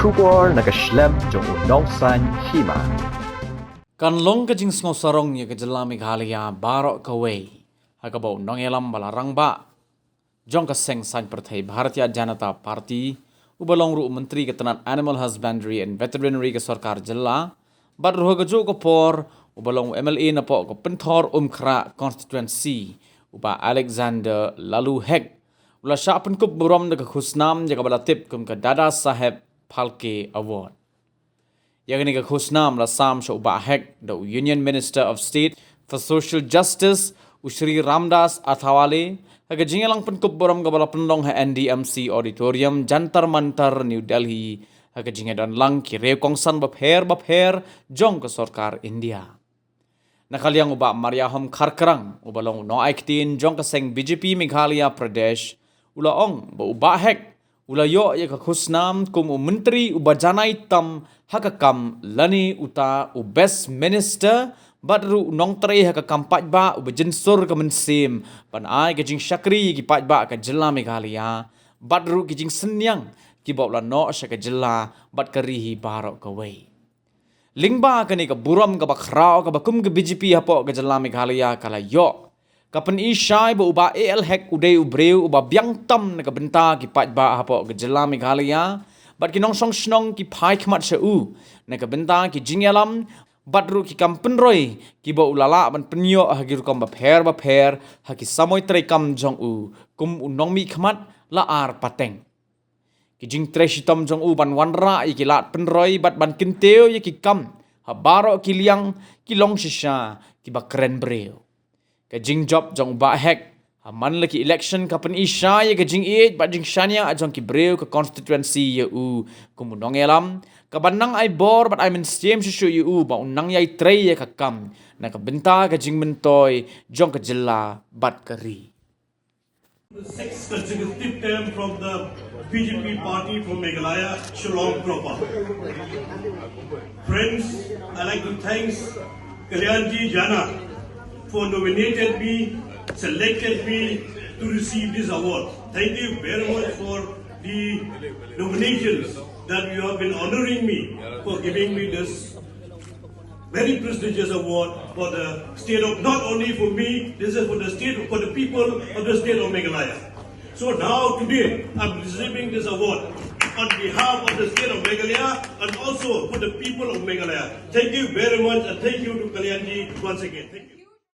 Shubor nakaslem jong unongsan Hima. Kanlong ka Jingsarong ya ka Jylla Meghalaya barok kaway hakabaw nongelam balarang ba jong ka seng san partai Bharatiya Janata Party ubalong ru menteri ketenan Animal Husbandry and Veterinary ka sarkar Jylla bat ruh ka jo ko por ubalong MLA na po ko penthor khra constituency uba Alexander lalu hek ula sya penkup buram ka khusnam ja ka balatip kum ka Dadasaheb Phalke award. Yang ini ke khusnam la sam sho ba hek the Union Minister of State for Social Justice Usri Ramdas Athawale haga jingalang penkup boram ka bala pendong ha NDMC Auditorium Jantar Mantar New Delhi haga jingadan lang ki rekongsan bapher jong ke sarkar India. Nakaliang uba Mariahom Kharkarang ubalong no aiktin jong ka seng BJP Meghalaya Pradesh ulaong ba uba hek ulayo ya ka khusnam kum menteri ubajanai tam hakakam lani uta u best minister badru nong tre hakakam pajba ubajensur ka mensim pan ai ka jing syakri ki pajba ka Jylla Meghalaya badru ki jing senyang ki bawla no sya ka Jylla bad karihi barok ka wei Lyngba ka ni ka buram ka bakrao ka bakum ka BJP hapo ka Jylla Meghalaya kala yo kapan isyai ba uba el hek udai ubreu uba biang tam na kabenta ki pajba hapo ke Jylla Meghalaya bat ki nong song snong ki phai khmat sha u na kabenta ki jingyalam bat ru ki kampen roi ki ba ulala ban penyo hagir kom ba pher ha ki samoy tre kam jong u kum unong mi khmat la ar pateng ki jing tre shitam jong u ban wanra i ki lat penroi bat ban kinteo ye ki kam ha baro ki liang ki long shisha ki ba kren breu ka jing job jong ba hek man laki election kapan isya ya ka jing eight ba jing shania jong ki breu ka constituency ya u kumunong elam ka banang ai bor but I mean stem shu yu u ba unang yai trei ya ka kam na ka benta ka jing mentoy jong ka Jylla bat kari. The sixth consecutive term from the BJP party from Meghalaya, Shillong proper. Friends, I like to thank Kalyanji Jana for nominated me, selected me to receive this award. Thank you very much for the nominations that you have been honoring me for giving me this very prestigious award for the state of, not only for me, this is for the state, for the people of the state of Meghalaya. So now today, I'm receiving this award on behalf of the state of Meghalaya and also for the people of Meghalaya. Thank you very much and thank you to Kalyanji once again. Thank you.